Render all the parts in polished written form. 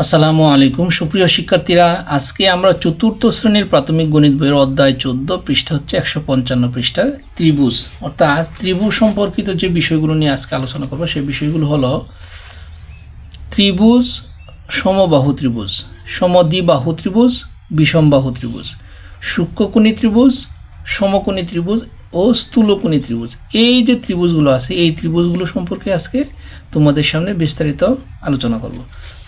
আসসালামু আলাইকুম সুপ্রিয় শিক্ষার্থীরা, আজকে আমরা চতুর্থ শ্রেণীর প্রাথমিক গণিত বইয়ের অধ্যায় 14 পৃষ্ঠা হচ্ছে 155 পৃষ্ঠা ত্রিভুজ অর্থাৎ ত্রিভুজ সম্পর্কিত যে বিষয়গুলো নিয়ে আজকে আলোচনা করব সেই বিষয়গুলো হলো ত্রিভুজ, সমবাহু ত্রিভুজ, সমদ্বিবাহু ত্রিভুজ, বিষমবাহু ত্রিভুজ, সূক্ষ্মকোণী ত্রিভুজ, সমকোণী ত্রিভুজ ও স্থূলকোণী ত্রিভুজ। এই যে ত্রিভুজগুলো আছে এই ত্রিভুজগুলো সম্পর্কে আজকে তোমাদের সামনে বিস্তারিত আলোচনা করব।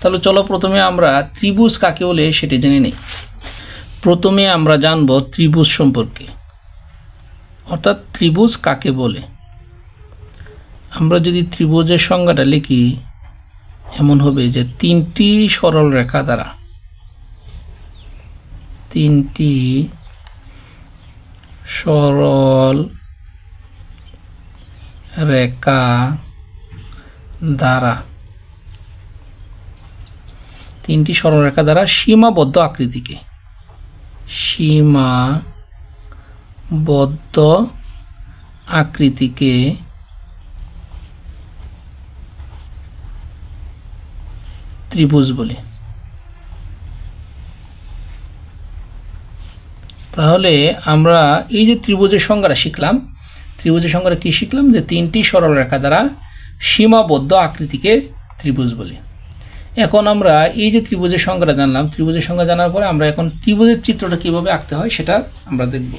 তাহলে চলো প্রথমে আমরা ত্রিভুজ কাকে বলে সেটা জেনে নিই। প্রথমে আমরা জানব ত্রিভুজ সম্পর্কে, অর্থাৎ ত্রিভুজ কাকে বলে। আমরা যদি ত্রিভুজের সংজ্ঞাটা লিখি এমন হবে যে তিনটি সরল রেখা দ্বারা তিনটি সরল রেখা দ্বারা তিনটি সরলরেখা দ্বারা সীমাবদ্ধ আকৃতিকে ত্রিভুজ বলে। তাহলে আমরা এই যে ত্রিভুজের সংজ্ঞাটা শিখলাম, ত্রিভুজের সংজ্ঞাটা কি শিখলাম? যে তিনটি সরলরেখা দ্বারা সীমাবদ্ধ আকৃতিকে ত্রিভুজ বলে। এখন আমরা এই যে ত্রিভুজের সংজ্ঞাটা জানলাম, ত্রিভুজের সংজ্ঞা জানার পরে আমরা এখন ত্রিভুজের চিত্রটা কীভাবে আঁকতে হয় সেটা আমরা দেখব।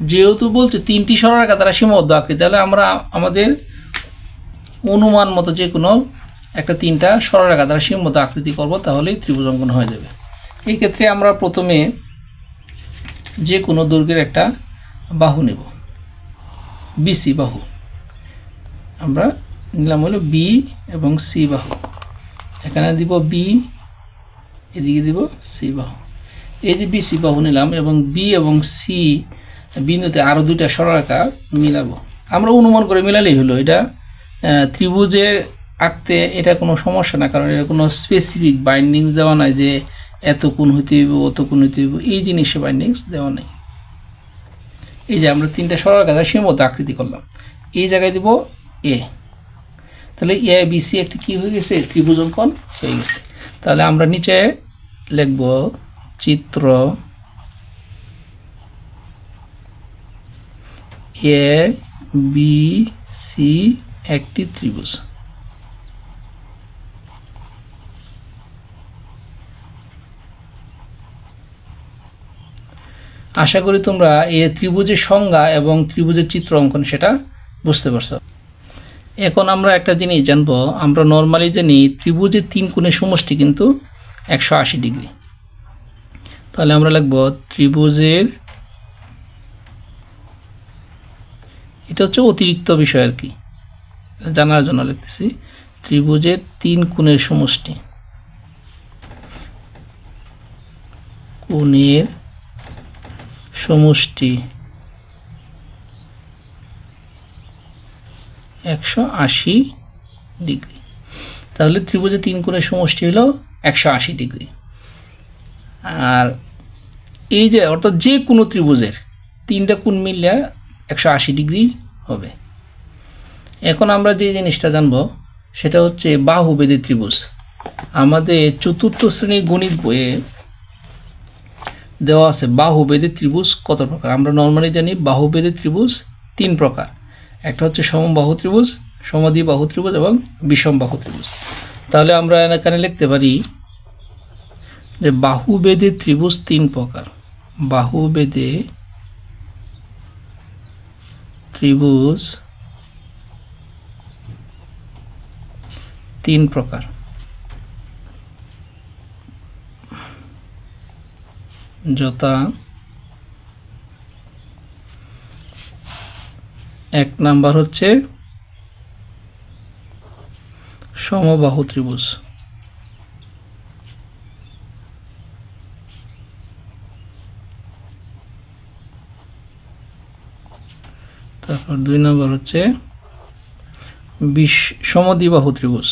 যেহেতু বলছে তিনটি সরলরেখা দ্বারা সীমাবদ্ধ আকৃতি, তাহলে আমরা আমাদের অনুমান মতো যে কোনো একটা তিনটা সরলরেখা দ্বারা সীমাবদ্ধ আকৃতি করব, তাহলেই ত্রিভুজ অঙ্কন হয়ে যাবে। এই ক্ষেত্রে আমরা প্রথমে যে কোনো দৈর্ঘ্যের একটা বাহু নেব, বিসি বাহু। আমরা নিলাম হলো বি এবং সি বাহু। এখানে দিব বি, এদিকে দিব সি বাহু। এই যে বিসি বাহু নিলাম এবং বি এবং সি বিন্দুতে আরও দুইটা সরলরেখা মিলাবো। আমরা অনুমান করে মিলালেই হলো। এটা ত্রিভুজে আঁকতে এটা কোনো সমস্যা না, কারণ এটা কোনো স্পেসিফিক বাইন্ডিংস দেওয়া নাই যে এত কোণ হইতে হইব, অত কোণ হইতে হইব, এই জিনিসে বাইন্ডিংস দেওয়া নেই। এই যে আমরা তিনটা সরলরেখা সীমাবদ্ধ আকৃতি করলাম, এই জায়গায় দিব এ। তাহলে এ বি সি একটি কী হয়ে গেছে? ত্রিভুজ অঙ্কন হয়ে গেছে। তাহলে আমরা নিচে লিখব চিত্র এ বি সি একটি ত্রিভুজ। আশা করি তোমরা এই ত্রিভুজের সংজ্ঞা এবং ত্রিভুজের চিত্র অঙ্কন সেটা বুঝতে পারছো। এখন আমরা একটা জিনিস জানবো, আমরা নর্মালি জানি ত্রিভুজের তিন কোণের সমষ্টি কিন্তু 180 ডিগ্রি। তাহলে আমরা লিখব ত্রিভুজের, এটা হচ্ছে অতিরিক্ত বিষয় আর কি, জানার জন্য লিখতেছি, ত্রিভুজের তিন কোণের সমষ্টি, কোণের সমষ্টি 180 ডিগ্রি। তাহলে ত্রিভুজের তিন কোণের সমষ্টি হলো 180 ডিগ্রি। আর এই যে অর্থাৎ যে কোনো ত্রিভুজের তিনটা কোণ মিললে 180 ডিগ্রি হবে। এখন আমরা যে জিনিসটা জানবো সেটা হচ্ছে বাহুবেদী ত্রিভুজ। আমাদের চতুর্থ শ্রেণীর গণিত বইয়ে দেওয়া আছে বাহুবেদী ত্রিভুজ কত প্রকার। আমরা নর্মালি জানি বাহুবেদী ত্রিভুজ তিন প্রকার। একটা হচ্ছে সমবাহু ত্রিভুজ, সমদ্বিবাহু ত্রিভুজ এবং বিষমবাহু ত্রিভুজ। তাহলে আমরা এখানে লিখতে পারি যে বাহুবেদী ত্রিভুজ তিন প্রকার। বাহুবেদী ত্রিভুজ তিন প্রকার। যথা এক নাম্বার হচ্ছে সমবাহু ত্রিভুজ, তারপর দুই নম্বর হচ্ছে সমদ্বিবাহু ত্রিভুজ,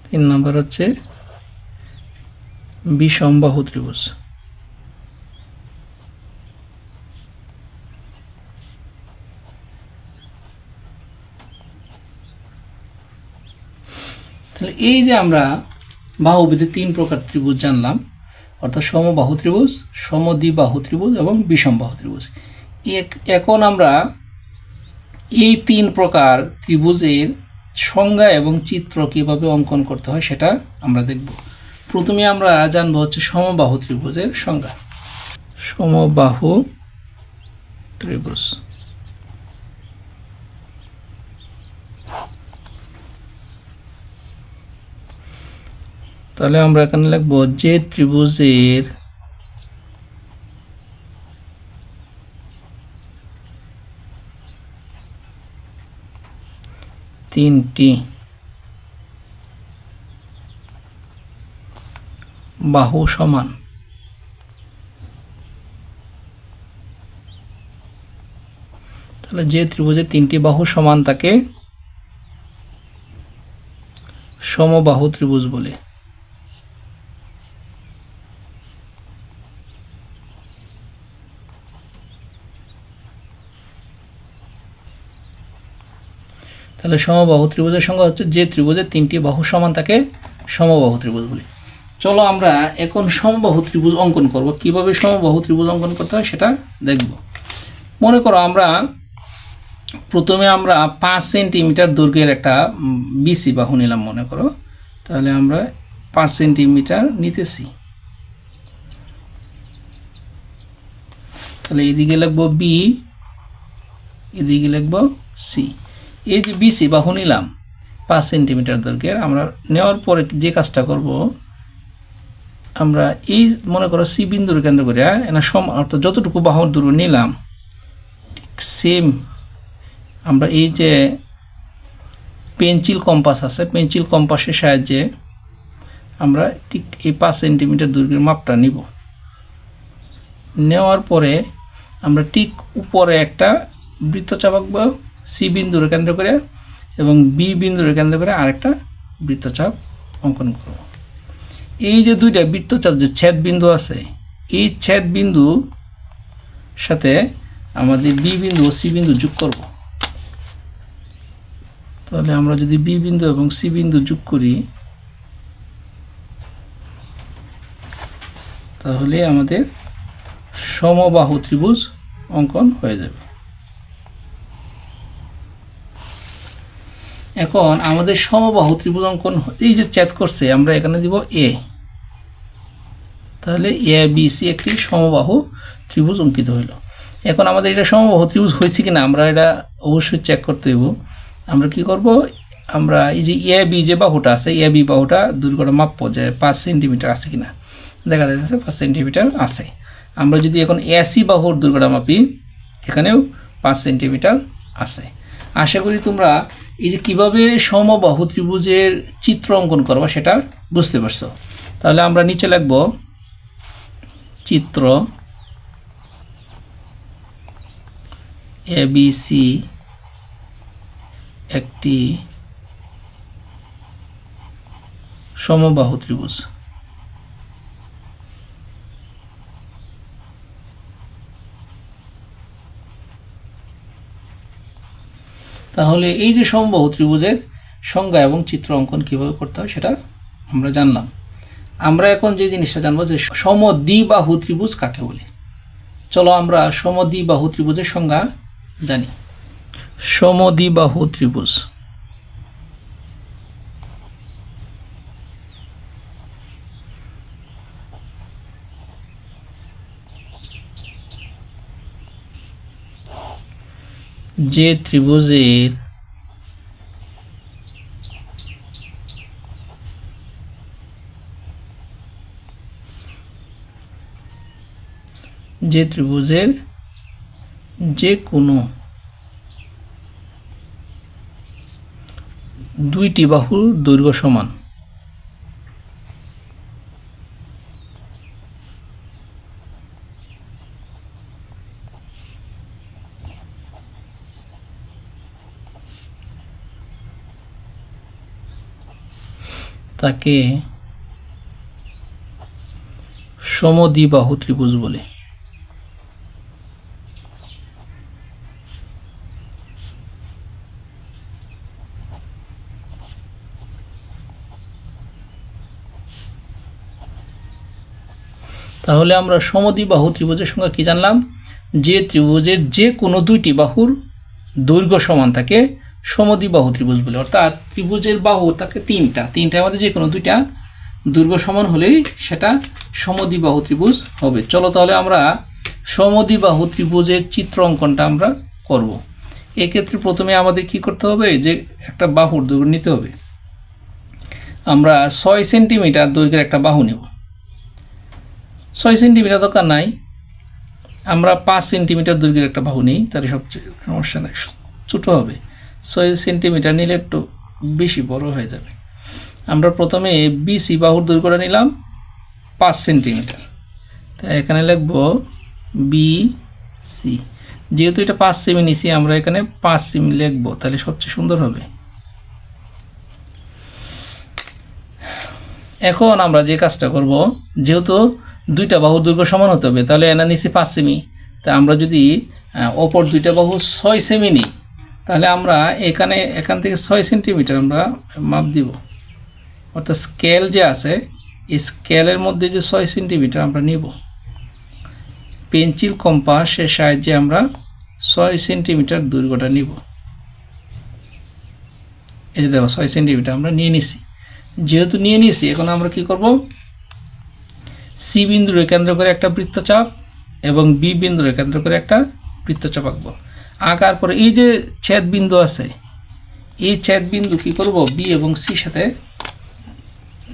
3 নম্বর হচ্ছে বিষমবাহু ত্রিভুজ। তাহলে এই যে আমরা বাহুবিধি 3 প্রকার ত্রিভুজ জানলাম, অর্থাৎ সমবাহু ত্রিভুজ, সমদ্বিবাহু ত্রিভুজ এবং বিষমবাহু ত্রিভুজ। এখন আমরা এই 3 প্রকার ত্রিভুজের সংজ্ঞা এবং চিত্র কিভাবে অঙ্কন করতে হয় সেটা আমরা দেখব। প্রথমে আমরা জানবো হচ্ছে সমবাহু ত্রিভুজের সংজ্ঞা। সমবাহু ত্রিভুজ তাহলে আমরা এখানে লিখব যে ত্রিভুজের তিনটি বাহু সমান, তাহলে যে ত্রিভুজের 3টি বাহু সমান তাকে সমবাহু ত্রিভুজ বলে। তাহলে সমবাহু ত্রিভুজের সংজ্ঞা হচ্ছে যে ত্রিভুজের 3টি বাহু সমান তাকে সমবাহু ত্রিভুজ বলে। চলো আমরা এখন সমবাহু ত্রিভুজ অঙ্কন করব। কিভাবে সমবাহু ত্রিভুজ অঙ্কন করতে হয় সেটা দেখব। মনে করো প্রথমে আমরা 5 সেন্টিমিটার দৈর্ঘ্যের একটা বিসি বাহু নিলাম মনে করো। তাহলে আমরা 5 সেন্টিমিটার নিতেছি। তাহলে এদিকে লিখব বি, এদিকে লিখব সি। এই যে বিসি বাহু নিলাম 5 সেন্টিমিটার দৈর্ঘ্যের, আমরা নেওয়ার পরে যে কাজটা করব, আমরা এই মনে করো সি বিন্দুর কেন্দ্র করে অর্থাৎ যতটুকু বাহুর দূর নিলাম ঠিক সেম আমরা এই যে পেন্সিল কম্পাস আছে, পেন্সিল কম্পাসের সাহায্যে আমরা ঠিক এই 5 সেন্টিমিটার দৈর্ঘ্যের মাপটা নিব। নেওয়ার পরে আমরা ঠিক উপরে একটা বৃত্তচাপ আঁকবো সি বিন্দুর কেন্দ্র করে, এবং বি বিন্দুর কেন্দ্র করে আরেকটা বৃত্তচাপ অঙ্কন করব। এই যে দুইটা বৃত্তচাপ যে ছেদ বিন্দু আছে, এই ছেদ বিন্দু সাথে আমাদের বি বিন্দু ও সি বিন্দু যোগ করব। তাহলে আমরা যদি বি বিন্দু এবং সি বিন্দু যোগ করি, তাহলে আমাদের সমবাহু ত্রিভুজ অঙ্কন হয়ে যাবে। এখন আমাদের সমবাহু ত্রিভুজ অঙ্কন এই যে ছেদ করছে, আমরা এখানে দিব এ। তাহলে এ বি সি একটি সমবাহু ত্রিভুজ অঙ্কিত হইল। এখন আমাদের এটা সমবাহু ত্রিভুজ হয়েছে কিনা আমরা এটা অবশ্যই চেক করতে হইব। আমরা কি করব, আমরা এই যে এ বি যে বাহুটা আছে, এ বি বাহুটা দৈর্ঘ্যটা মাপবো যে 5 সেন্টিমিটার আছে কিনা। দেখা যাচ্ছে 5 সেন্টিমিটার আছে। আমরা যদি এখন এসি বাহুর দৈর্ঘ্যটা মাপি, এখানেও 5 সেন্টিমিটার আছে। আশা করি তোমরা এই যে কীভাবে সমবাহু ত্রিভুজের চিত্র অঙ্কন করবা সেটা বুঝতে পারছো। তাহলে আমরা নিচে লিখব চিত্র এবিসি একটি সমবাহু ত্রিভুজ। তাহলে এই যে সমবাহু ত্রিভুজের সংজ্ঞা এবং চিত্র অঙ্কন কীভাবে করতে হয় সেটা আমরা জানলাম। আমরা এখন যে জিনিসটা জানবো যে সমদ্বিবাহু ত্রিভুজ কাকে বলে। চলো আমরা সমদ্বিবাহু ত্রিভুজের সংজ্ঞা জানি। সমদ্বিবাহু ত্রিভুজ যে ত্রিভুজের যে কোনো দুইটি বাহুর দৈর্ঘ্য সমান, তাকে সমদ্বিবাহু ত্রিভুজ বলে। তাহলে আমরা সমদ্বিবাহু ত্রিভুজের সংজ্ঞা কি জানলাম? যে ত্রিভুজের যে কোনো দুইটি বাহুর দৈর্ঘ্য সমান থাকে সমদ্বিবাহু ত্রিভুজ বলে। অর্থাৎ ত্রিভুজের বাহু থাকে তিনটার মধ্যে যে কোনো দুইটা দৈর্ঘ্য সমান হলেই সেটা সমদ্বিবাহু ত্রিভুজ হবে। চলো তাহলে আমরা সমদ্বিবাহু ত্রিভুজের চিত্র অঙ্কনটা আমরা করব। এক্ষেত্রে প্রথমে আমাদের কি করতে হবে, যে একটা বাহুর দৈর্ঘ্য নিতে হবে। আমরা 6 সেন্টিমিটার দৈর্ঘ্যের একটা বাহু নেব। 6 সেন্টিমিটার দরকার নাই, আমরা 5 সেন্টিমিটার দৈর্ঘ্যের একটা বাহু নিই, তার সবচেয়ে সমস্যা নাই, ছোটো হবে। 6 সেন্টিমিটার নিলে একটু বেশি বড় হয়ে যাবে। আমরা প্রথমে বিসি বাহুর দৈর্ঘ্যটা নিলাম 5 সেন্টিমিটার, তাই এখানে লিখব বিসি। যেহেতু এটা 5 সেমি নিছি, আমরা এখানে 5 সেমি লিখব, তাহলে সবচেয়ে সুন্দর হবে। এখন আমরা যে কাজটা করব, যেহেতু দুইটা বাহুর দৈর্ঘ্য সমান হতে হবে, তাহলে এনা নিচে 5 সেমি, তা আমরা যদি অপর দুইটা বাহু 6 সেমি নিই, তাহলে আমরা এখান থেকে 6 সেন্টিমিটার আমরা মাপ দিব। অর্থাৎ স্কেল যে আছে, এই স্কেলের মধ্যে যে 6 সেন্টিমিটার আমরা নিব, পেন্সিল কম্পাসের সাহায্যে আমরা 6 সেন্টিমিটার দৈর্ঘ্যটা নিব। এই যে দেখো 6 সেন্টিমিটার আমরা নিয়ে নিছি। যেহেতু নিয়ে নিয়েছি, এখন আমরা কি করব, সি বিন্দুরে কেন্দ্র করে একটা বৃত্তচাপ এবং বি বিন্দুরে কেন্দ্র করে একটা বৃত্তচাপ আঁকবো। আঁকার পরে এই যে ছেদ বিন্দু আছে, এই ছেদ বিন্দু কি করব, বি এবং সির সাথে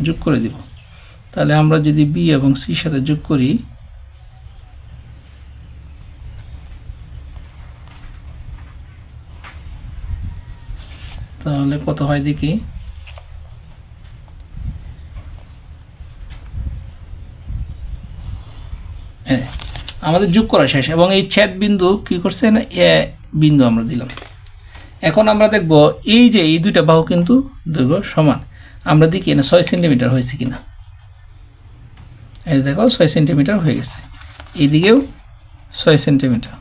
যোগ করে দিব। তাহলে আমরা যদি বি এবং সির সাথে যোগ করি, তাহলে কত হয় দেখি। আমাদের যোগ করা শেষ, এবং এই ছেদ বিন্দু কি করছে না, এ বিন্দু আমরা দিলাম। এখন আমরা দেখব এই যে এই দুইটা বাহু কিন্তু দৈর্ঘ্য সমান। আমরা দেখি না 6 সেন্টিমিটার হয়েছে কিনা। এই দেখো 6 সেন্টিমিটার হয়ে গেছে, এইদিকেও 6 সেন্টিমিটার।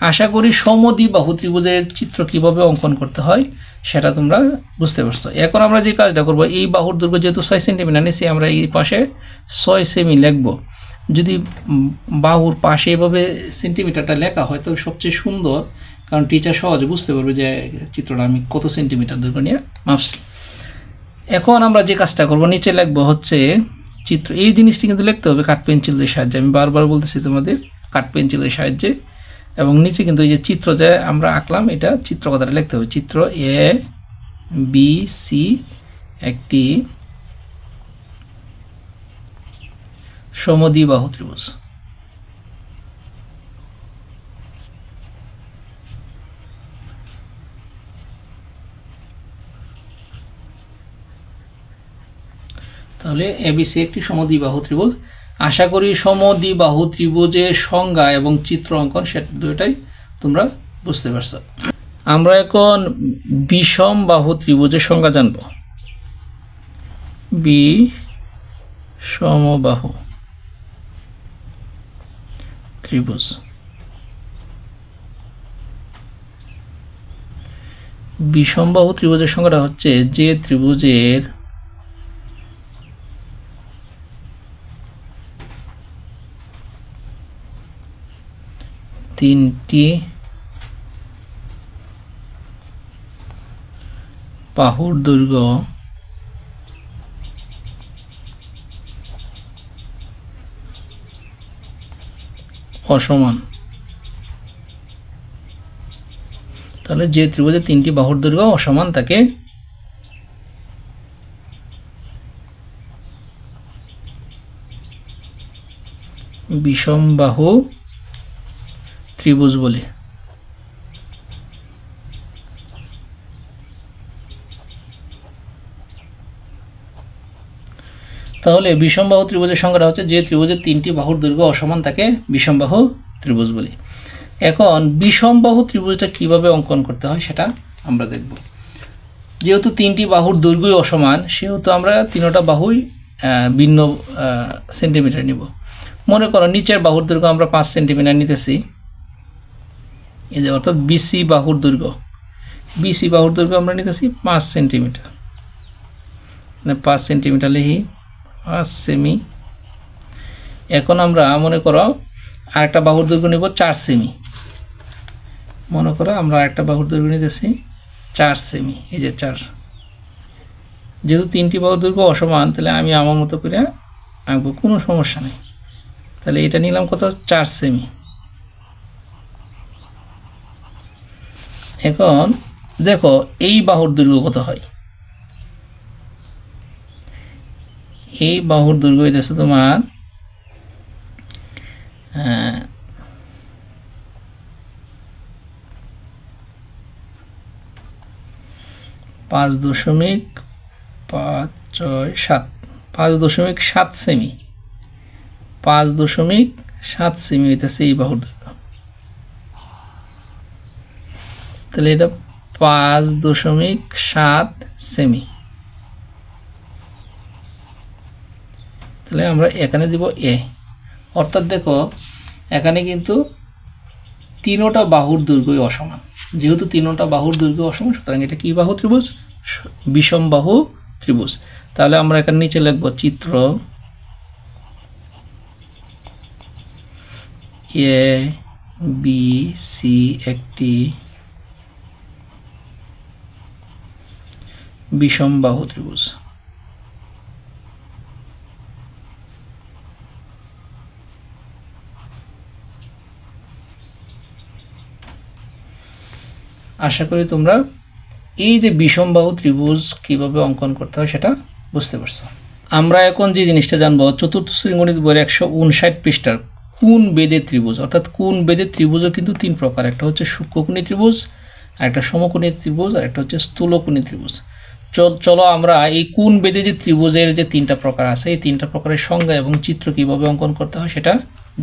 আশা করি সমদ্বিবাহু ত্রিভুজের চিত্র কিভাবে অঙ্কন করতে হয় সেটা তোমরা বুঝতে পারছো। এখন আমরা যে কাজটা করব, এই বাহুর দৈর্ঘ্য যেহেতু 6 সেন্টিমিটার নিয়েছি, আমরা এই পাশে 6 সেমি লিখব। যদি বাহুর পাশে এভাবে সেন্টিমিটারটা লেখা হয় তবে সবচেয়ে সুন্দর, কারণ টিচার সহজে বুঝতে পারবে যে চিত্রটা আমি কত সেন্টিমিটার দৈর্ঘ্য নিয়ে মাপছি। এখন আমরা যে কাজটা করব, নিচে লিখব হচ্ছে চিত্র। এই জিনিসটি কিন্তু লিখতে হবে কাঠ পেন্সিলের সাহায্যে, আমি বারবার বলতেছি তোমাদের, কাঠ পেন্সিলের সাহায্যে। এবং নিচে কিন্তু এই যে চিত্র যে আমরা আঁকলাম, এটা চিত্র কথাটা লিখতে হবে। চিত্র এ বি সি একটি সমদ্বিবাহু ত্রিভুজ। তাহলে এবিসি একটি সমদ্বিবাহু ত্রিভুজ। আশা করি সমদ্বিবাহু ত্রিভুজের সংজ্ঞা এবং চিত্র অঙ্কন সেটা দুটোই তোমরা বুঝতে পারছো। আমরা এখন বিষম বাহু ত্রিভুজের সংজ্ঞা জানব। বিষমবাহু ত্রিভুজ। বিষমবাহু ত্রিভুজের সংজ্ঞাটা হচ্ছে, যে ত্রিভুজের তিনটি বাহুর দৈর্ঘ্য অসমান। তাহলে যে ত্রিভুজের তিনটি বাহুর দৈর্ঘ্য অসমান তাকে বিষমবাহু ত্রিভুজ বলে। তাহলে বিষমবাহু ত্রিভুজের সংজ্ঞাটা হচ্ছে, যে ত্রিভুজের তিনটি বাহুর দৈর্ঘ্য অসমান তাকে বিষমবাহু ত্রিভুজ বলি। এখন বিষমবাহু ত্রিভুজটা কিভাবে অঙ্কন করতে হয় সেটা আমরা দেখব। যেহেতু তিনটি বাহুর দৈর্ঘ্যই অসমান সেহেতু আমরা তিনটা বাহুই ভিন্ন সেন্টিমিটার নিব। মনে করো নিচের বাহুর দৈর্ঘ্য আমরা 5 সেন্টিমিটার নিতেছি, এই যে অর্থাৎ বিসি বাহুর দৈর্ঘ্য আমরা নিতেছি 5 সেন্টিমিটার, মানে 5 সেন্টিমিটার লিখি 5 সেমি। এখন আমরা মনে করো আরেকটা বাহুর দৈর্ঘ্য নিব 4 সেমি, মনে করো আমরা আরেকটা বাহুর দৈর্ঘ্য নিতেছি 4 সেমি, এই যে 4। যেহেতু তিনটি বাহুর দৈর্ঘ্য অসমান তাহলে আমি আমার মতো করে আঁকবো, কোনো সমস্যা নেই। তাহলে এটা নিলাম কত 4 সেমি। এখন দেখো এই বাহুর দৈর্ঘ্য কত হয়, এই বাহুর দৈর্ঘ্য হইতেছে তোমার 5.567 সেমি, 5.7 সেমি হইতেছে এই বাহুর দৈর্ঘ্য। তাহলে এটা 5.7 সেমি। তাহলে আমরা এখানে দিব এ, অর্থাৎ দেখো এখানে কিন্তু তিনটা বাহুর দৈর্ঘ্যই অসমান। যেহেতু তিনটা বাহুর দৈর্ঘ্য অসমান সুতরাং এটা কি বাহু ত্রিভুজ, বিষম বাহু ত্রিভুজ। তাহলে আমরা এখানে নিচে লিখব চিত্র এ বি সি একটি বিষম বাহু ত্রিভুজ। আশা করি তোমরা এই যে বিষমবাহু ত্রিভুজ কিভাবে অঙ্কন করতে হয় সেটা বুঝতে পারছো। আমরা এখন যে জিনিসটা জানবো চতুর্থ শ্রেণী গণিত বইয়ের 159 পৃষ্ঠার কোণ বেদে ত্রিভুজ, অর্থাৎ কোণ বেদে ত্রিভুজও কিন্তু তিন প্রকার, একটা হচ্ছে সূক্ষ্মকোণী ত্রিভুজ, আর একটা সমকোণী ত্রিভুজ, আর একটা হচ্ছে স্থূলকোণী ত্রিভুজ। চলো আমরা এই কোণ বেদে যে ত্রিভুজের যে তিনটা প্রকার আছে এই তিনটা প্রকারের সংজ্ঞা এবং চিত্র কিভাবে অঙ্কন করতে হয় সেটা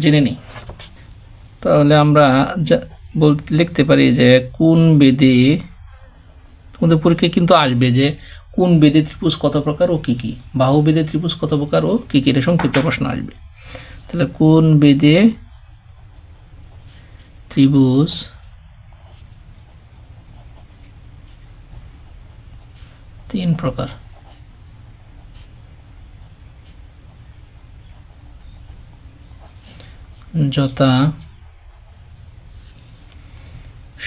জেনে নিই। তাহলে আমরা লিখতে পারি যে কোণ বেদে, তোমাদের পরীক্ষায় কিন্তু আসবে যে কোণ বেদে ত্রিভুজ কত প্রকার ও কি কি, বাহু বেদে ত্রিভুজ কত প্রকার ও কি কি, এটা সংক্ষিপ্ত প্রশ্ন আসবে। তাহলে কোণ বেদে ত্রিভুজ তিন প্রকার, যথা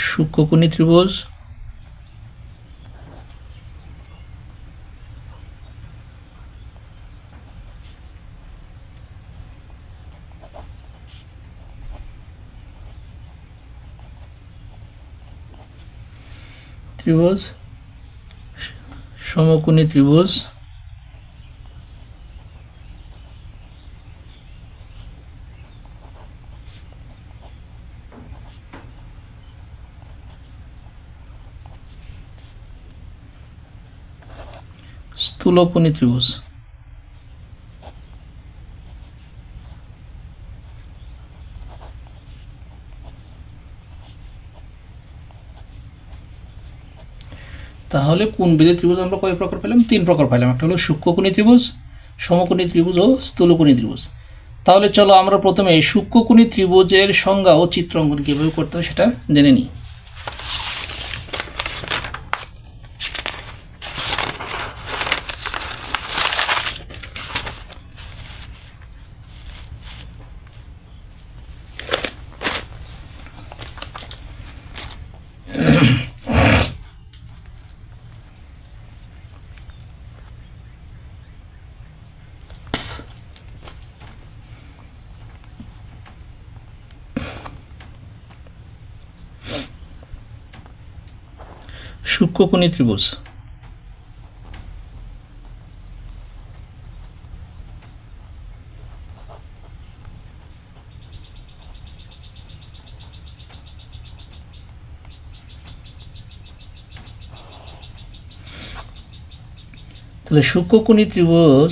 সূক্ষ্মকোণী ত্রিভুজ, সমকোণী ত্রিভুজ, স্থূলকোণী ত্রিভুজ। তাহলে কোণ বেদে ত্রিভুজ আমরা কয় প্রকার পেলাম, তিন প্রকার পেলাম, একটা হলো সূক্ষ্মকোণী ত্রিভুজ, সমকোণী ত্রিভুজ ও স্থূলকোণী ত্রিভুজ। তাহলে চলো আমরা প্রথমে সূক্ষ্মকোণী ত্রিভুজের সংজ্ঞা ও চিত্র অঙ্কন কীভাবে করতে হয় সেটা জেনে নিই। সূক্ষ্মকোণী ত্রিভুজ, তাহলে সূক্ষ্মকোণী ত্রিভুজ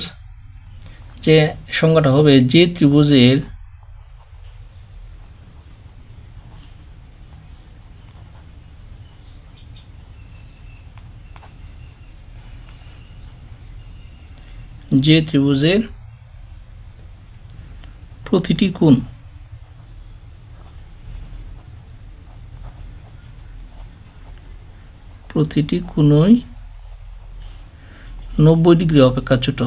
যে সংজ্ঞাটা হবে যে ত্রিভুজের যে ত্রিভুজের প্রতিটি কোণ কোণই 90 ডিগ্রি অপেক্ষা ছোট।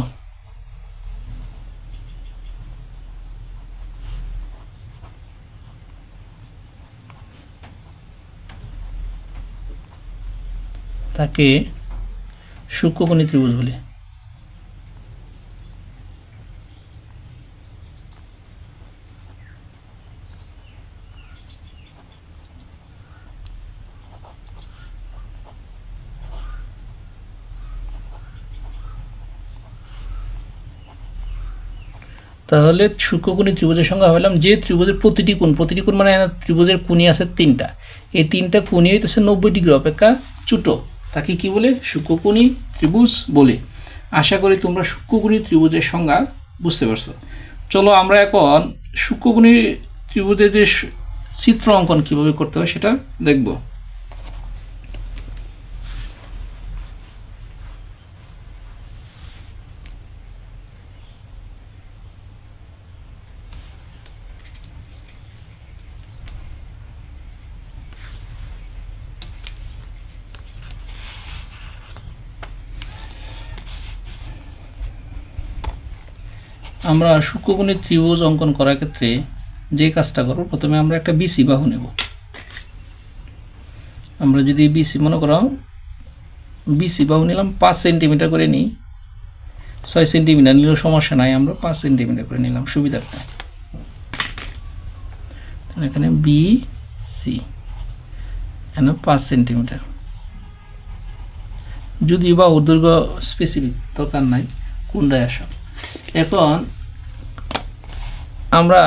তাকে সূক্ষ্মকোণী ত্রিভুজ বলে। তাহলে সূক্ষ্মকোণী ত্রিভুজের সংজ্ঞা পেলাম যে ত্রিভুজের প্রতিটি কোণ মানে ত্রিভুজের কোণই আছে 3টা, এই 3টা কোণই হইতেছে 90 ডিগ্রি অপেক্ষা ছোট, তাকে কি বলে? সূক্ষ্মকোণী ত্রিভুজ বলে। আশা করি তোমরা সূক্ষ্মকোণী ত্রিভুজের সংজ্ঞা বুঝতে পারছো। চলো আমরা এখন সূক্ষ্মকোণী ত্রিভুজের যে চিত্র অঙ্কন কীভাবে করতে হয় সেটা দেখব। আমরা সূক্ষ্মকোণী ত্রিভুজ অঙ্কন করার ক্ষেত্রে যে কাজটা করব, প্রথমে আমরা একটা বিসি বাহু নেব। আমরা যদি বিসি মনে করো বিসি বাহু নিলাম 5 সেন্টিমিটার করে নিই, 6 সেন্টিমিটার নিলেও সমস্যা নাই, আমরা 5 সেন্টিমিটার করে নিলাম সুবিধার্থে। এখানে বিসি এখানে 5 সেন্টিমিটার। যদি বাহুর দৈর্ঘ্য স্পেসিফিক দরকার নাই, কোনটায় আসা। এখন আমরা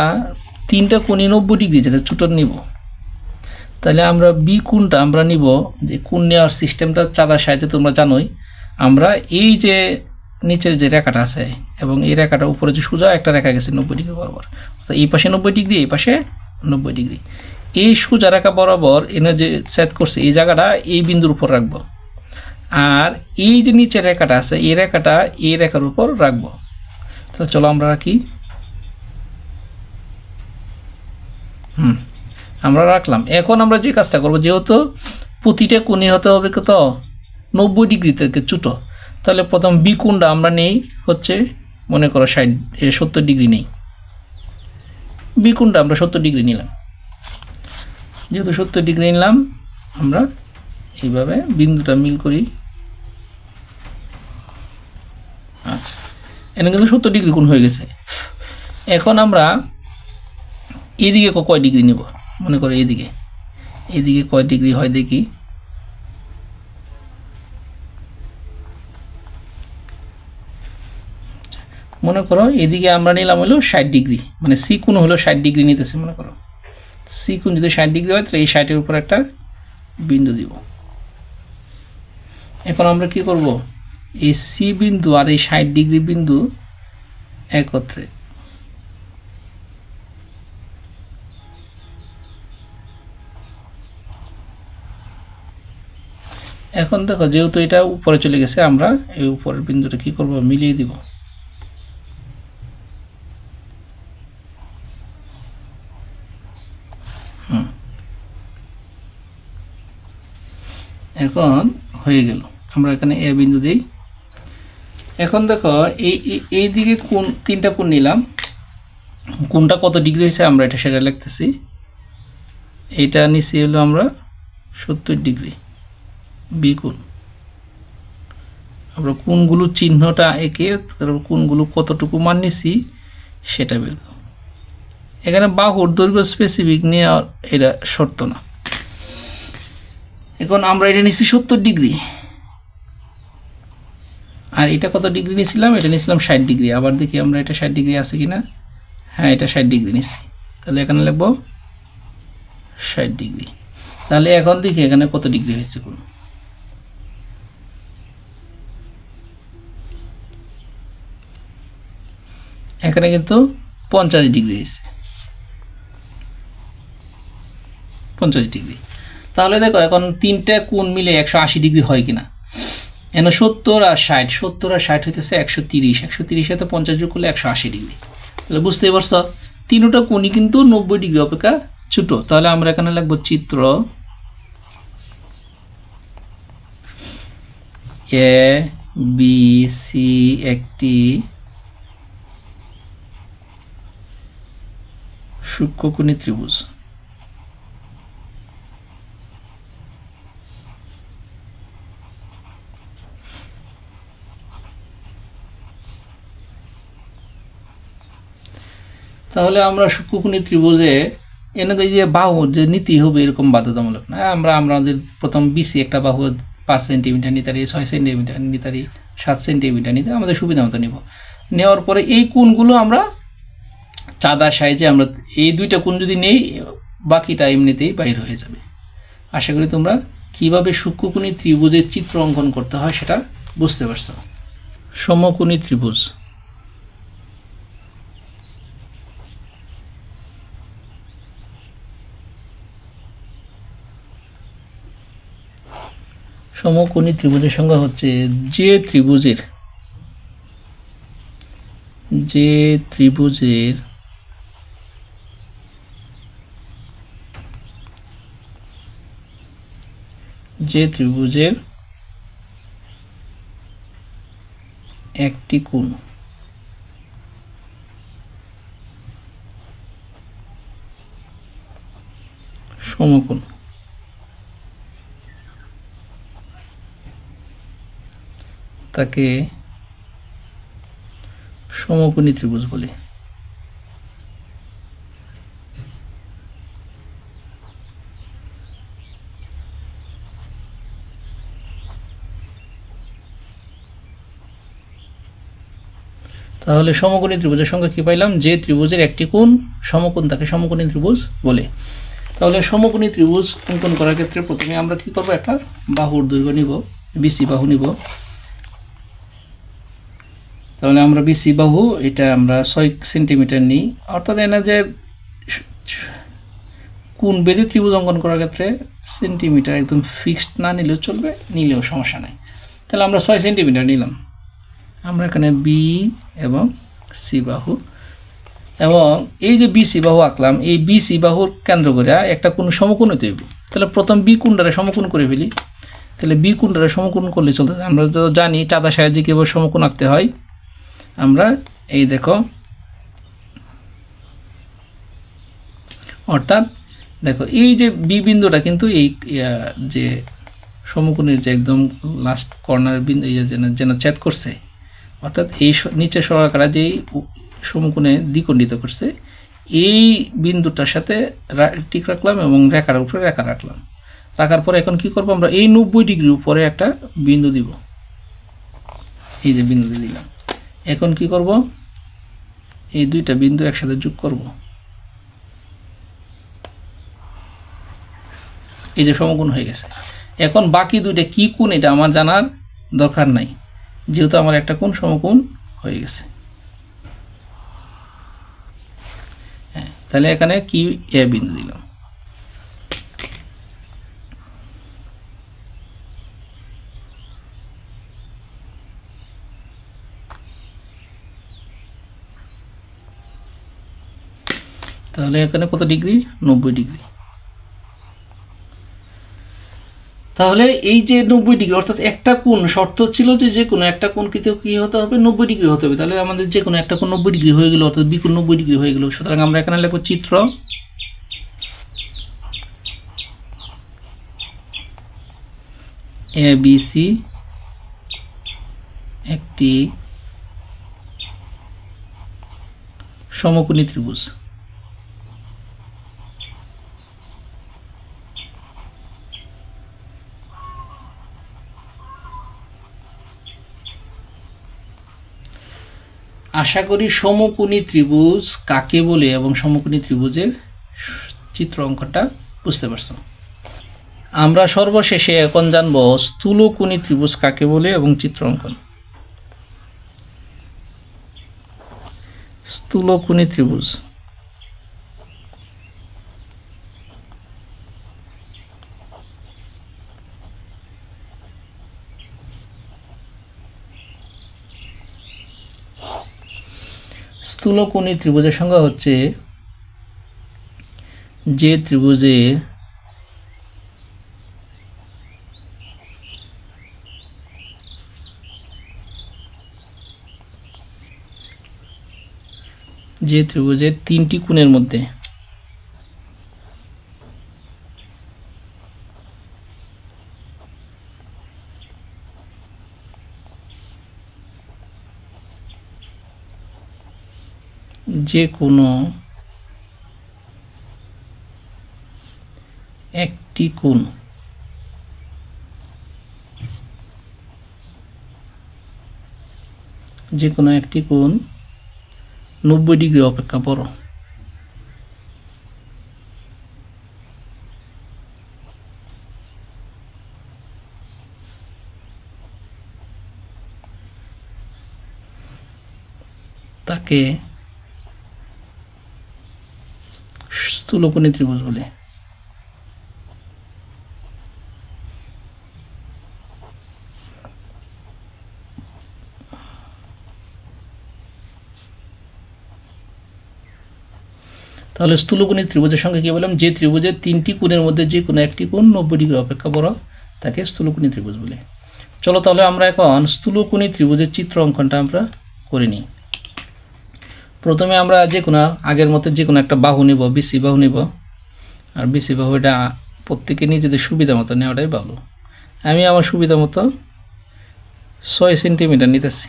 3টা কোণই 90 ডিগ্রি যেটা ছোট নিব, তাহলে আমরা বি কোণটা আমরা নিব, যে কোণ নেওয়ার সিস্টেমটা চাঁদার সাহায্যে তোমরা জানোই। আমরা এই যে নিচের যে রেখাটা আছে এবং এই রেখাটা উপরে যে সোজা একটা রেখা গেছে 90 ডিগ্রি বরাবর, অর্থাৎ এই পাশে 90 ডিগ্রি, এই পাশে 90 ডিগ্রি, এই সোজা রেখা বরাবর এনে যে সেট করছে এই জায়গাটা এই বিন্দুর উপর রাখবো, আর এই যে নিচের রেখাটা আছে এই রেখাটা এই রেখার উপর রাখবো। তাহলে চলো আমরা রাখি। আমরা রাখলাম। এখন আমরা যে কাজটা করব, যেহেতু প্রতিটা কোণে হতে হবে কত 90 ডিগ্রি থেকে ছোট, তাহলে প্রথম বি কোণটা আমরা নেই হচ্ছে মনে করো 70 ডিগ্রি নেই। বি কোণটা আমরা 70 ডিগ্রি নিলাম। যেহেতু 70 ডিগ্রি নিলাম, আমরা এইভাবে বিন্দুটা মিল করি। আচ্ছা, এখানে কিন্তু 70 ডিগ্রি কোণ হয়ে গেছে। এখন আমরা এদিকে কয় ডিগ্রি নিব, মনে করো এদিকে কয় ডিগ্রি হয় দেখি। মনে করো এদিকে আমরা নিলাম হলো 60 ডিগ্রি, মানে সি কোণ হলো 60 ডিগ্রি নিতেছে। মনে করো সি কোণ যদি 60 ডিগ্রি হয়, তাহলে এই 60-এর উপর একটা বিন্দু দিব। এখন আমরা কি করব, এই সি বিন্দু আর এই 60 ডিগ্রি বিন্দু একত্রে এখন দেখো যেহেতু এটা উপরে চলে গেছে, আমরা এই উপরের বিন্দুটা কি করব, মিলিয়ে দিব। এখন হয়ে গেল। আমরা এখানে এ বিন্দু দিই। এখন দেখো এই দিকে কোণ 3টা কোণ নিলাম, কোণটা কত ডিগ্রি হয়েছে আমরা সেটা লিখতেছি। এইটা নিচে হলো আমরা 70 ডিগ্রি বি কোণ। আমরা কোণগুলো চিহ্নটা এঁকে কোণগুলো কতটুকু মান নিছি সেটা বের করব। এখানে বাহুর দৈর্ঘ্য স্পেসিফিক নিয়ে এটা শর্ত না। এখন আমরা এটা নিছি 70 ডিগ্রি, আর এটা কত ডিগ্রি নিয়েছিলাম, এটা নিয়েছিলাম 60 ডিগ্রি। আবার দেখি আমরা এটা 60 ডিগ্রি আছে কিনা। হ্যাঁ, এটা 60 ডিগ্রি নিচ্ছি, তাহলে এখানে লিখবো 60 ডিগ্রি। তাহলে এখন দেখি এখানে কত ডিগ্রি হয়েছে কোণ। এখানে কিন্তু 50 ডিগ্রি হয়েছে, 50 ডিগ্রি। তাহলে দেখো এখন 3টা কোণ মিলে 180 ডিগ্রি হয় কিনা। এন 70 আর 60, 70 আর 60 হইতেছে 130, 130 সাথে 50 যোগ করলে 180 ডিগ্রি। তাহলে বুঝতে পারছো তিনটা কোণই কিন্তু 90 ডিগ্রি অপেক্ষা ছোট। তাহলে আমরা এখানে লিখব চিত্র এ বি সি একটি সূক্ষ্মকোণী ত্রিভুজ। তাহলে আমরা সূক্ষ্মকোণী ত্রিভুজে এনে যে বাহু যে নীতি হবে এরকম বাধ্যতামূলক না। আমাদের প্রথম বিসি একটা বাহু 5 সেন্টিমিটার নিতে পারি, 6 সেন্টিমিটার নিতে পারি, 7 সেন্টিমিটার নিতে আমাদের সুবিধা মতো নিব। নেওয়ার পরে এই কোণগুলো আমরা চাঁদার সাহায্যে আমরা এই দুইটা কোণ যদি নেই বাকিটা এমনিতেই বাইর হয়ে যাবে। আশা করি তোমরা কিভাবে সূক্ষ্মকোণী ত্রিভুজের চিত্র অঙ্কন করতে হয় সেটা বুঝতে পারছো। সমকোণী ত্রিভুজ, সমকোণী ত্রিভুজের সংজ্ঞা হচ্ছে যে ত্রিভুজের একটি কোণ সমকোণ, তাকে সমকোণী ত্রিভুজ বলে। তাহলে সমকোণী ত্রিভুজের সংজ্ঞা কি পাইলাম? যে ত্রিভুজের একটি কোণ সমকোণ তাকে সমকোণী ত্রিভুজ বলে। তাহলে সমকোণী ত্রিভুজ অঙ্কন করার ক্ষেত্রে প্রথমে আমরা কি করব, একটা বাহুর দৈর্ঘ্য নিব, বিসি বাহু নিব। তাহলে আমরা বিসি বাহু এটা আমরা 6 সেন্টিমিটার নিই। অর্থাৎ এনা যে কোণ বেধে ত্রিভুজ অঙ্কন করার ক্ষেত্রে সেন্টিমিটার একদম ফিক্সড না নিলেও চলবে, নিলেও সমস্যা নাই। তাহলে আমরা 6 সেন্টিমিটার নিলাম। আমরা এখানে বি এবং সি বাহু, এবং এই যে বিসি বাহু আঁকলাম, এই বিসি বাহুর কেন্দ্র করে একটা কোণ সমকোণ হতে হবে। তাহলে প্রথম বি কোণটারে সমকোণ করে ফেলি। তাহলে বি কোণটারে সমকোণ করলে চলতে, আমরা তো জানি চাঁদার সাহায্যে কীভাবে সমকোণ আঁকতে হয়। আমরা এই দেখো, অর্থাৎ দেখো এই যে বি বিন্দুটা কিন্তু এই যে সমকোণের যে একদম লাস্ট কর্নার বিন্দু যেন ছেদ করছে, অর্থাৎ এই নিচে সরলরেখাটা যেই সমকোণে দ্বিখণ্ডিত করছে, এই বিন্দুটার সাথে ঠিক রাখলাম এবং রেখার উপরে রেখা রাখলাম। রাখার পরে এখন কি করব, আমরা এই 90 ডিগ্রির উপরে একটা বিন্দু দিব। এই যে বিন্দু দিলাম। এখন কি করব, এই দুইটা বিন্দু একসাথে যোগ করব। এই যে সমকোণ হয়ে গেছে। এখন বাকি দুইটা কি কোণ এটা আমার জানার দরকার নাই, যেহেতু আমার একটা কোণ সমকোণ হয়ে গেছে। হ্যাঁ, তাহলে এখানে কি এ বিন্দু দিলাম। তাহলে এখানে কত ডিগ্রি, 90 ডিগ্রি। তাহলে এই যে 90 ডিগ্রি, অর্থাৎ একটা কোণ শর্ত ছিল যে কোনো একটা কোণ কি হতে হবে, 90 ডিগ্রি হতে হবে। তাহলে আমাদের যে কোনো একটা কোণ 90 ডিগ্রি হয়ে গেল, অর্থাৎ বি কোণ 90 ডিগ্রি হয়ে গেল। সুতরাং আমরা এখানে লিখব চিত্র এ বি সি একটি সমকোণী ত্রিভুজ। আশা করি সমকোণী ত্রিভুজ কাকে বলে এবং সমকোণী ত্রিভুজের চিত্র অঙ্কনটা বুঝতে পারছো। আমরা সর্বশেষে এখন জানব স্থূলকোণী ত্রিভুজ কাকে বলে এবং চিত্র অঙ্কন। স্থূলকোণী ত্রিভুজ স্থূলকোণী ত্রিভুজের সংজ্ঞা হচ্ছে যে ত্রিভুজের তিনটি কোণের মধ্যে যে কোনো একটি কোণ যে কোনো একটি কোণ 90 ডিগ্রি অপেক্ষা বড় তাকে স্থূলকোণী ত্রিভুজ বলে। তাহলে স্থূলকোণী ত্রিভুজের সঙ্গে কি বললাম, যে ত্রিভুজের তিনটি কোণের মধ্যে যে কোনো একটি কোণ 90 ডিগ্রি অপেক্ষা বড় তাকে স্থূলকোণী ত্রিভুজ বলে। চলো তাহলে আমরা এখন স্থূলকোণী ত্রিভুজের চিত্র অঙ্কনটা আমরা করে নিই। প্রথমে আমরা যে কোনো আগের মতো যে কোনো একটা বাহু নিব, বিসি বাহু নিব। আর বিসি বাহু এটা প্রত্যেকে নিজেদের সুবিধা মতো নেওয়াটাই ভালো। আমি আমার সুবিধা মতো 6 সেন্টিমিটার নিতেছি,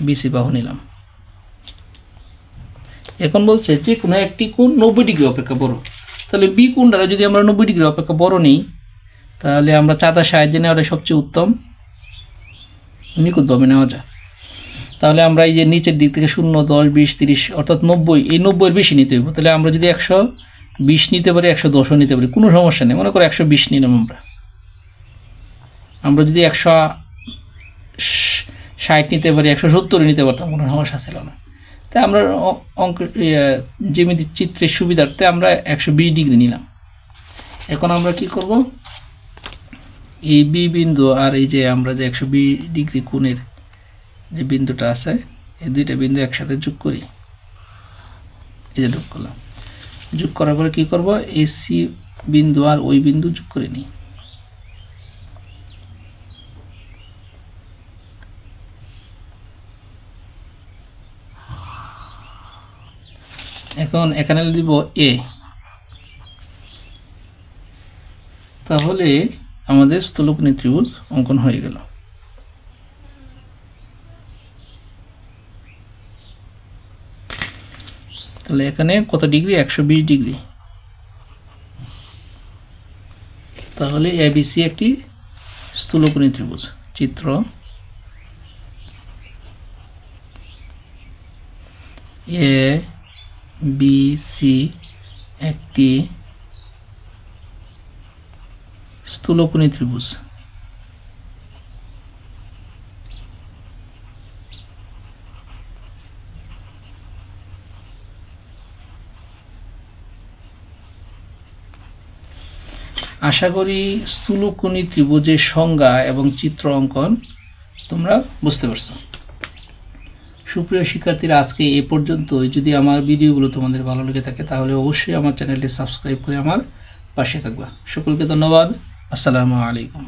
বিসি বাহু নিলাম। এখন বলছে যে কোনো একটি কোণ 90 ডিগ্রি অপেক্ষা বড়। তাহলে বি কোণটা যদি আমরা 90 ডিগ্রি অপেক্ষা বড় নিই তাহলে আমরা চাঁদার সাহায্যে নেওয়াটাই সবচেয়ে উত্তম, নিখুঁতভাবে নেওয়া যায়। তাহলে আমরা এই যে নিচের দিক থেকে 0, 10, 20, 30 অর্থাৎ 90, এই 90 এর বেশি নিতে হবে। তাহলে আমরা যদি 120 নিতে পারি, 110ও নিতে পারি, কোনো সমস্যা নেই। মনে করো 120 নিলাম আমরা যদি 160 নিতে পারি, 170 নিতে পারতাম, কোনো সমস্যা ছিল না। তাই আমরা অঙ্ক জ্যামিতিক চিত্রের সুবিধার্থে আমরা 120 ডিগ্রি নিলাম। এখন আমরা কি করব, এই বি বিন্দু আর এই যে আমরা যে 120 ডিগ্রি কোণের যে বিন্দুটা আছে, এই দুইটা বিন্দু একসাথে যোগ করি। এই যে যোগ করলাম, যোগ করার পরে কি করব, এই সি বিন্দু আর ওই বিন্দু যোগ করে নিই। এখন এখানে দিব এ। তাহলে আমাদের স্থূলকোণী ত্রিভুজ অঙ্কন হয়ে গেল। তাহলে এখানে কত ডিগ্রি, 120 ডিগ্রি। তাহলে এবিসি একটি স্থূলকোণী ত্রিভুজ। চিত্র এ বি সি একটি স্থূলকোণী ত্রিভুজ। আশা করি স্থূলকোণী ত্রিভুজের সংজ্ঞা এবং চিত্র অঙ্কন তোমরা বুঝতে পারছো। সুপ্রিয় শিক্ষার্থীরা, আজকে এ পর্যন্তই। যদি আমার ভিডিওগুলো তোমাদের ভালো লেগে থাকে তাহলে অবশ্যই আমার চ্যানেলটি সাবস্ক্রাইব করে আমার পাশে থাকবা। সকলকে ধন্যবাদ। আসসালামু আলাইকুম।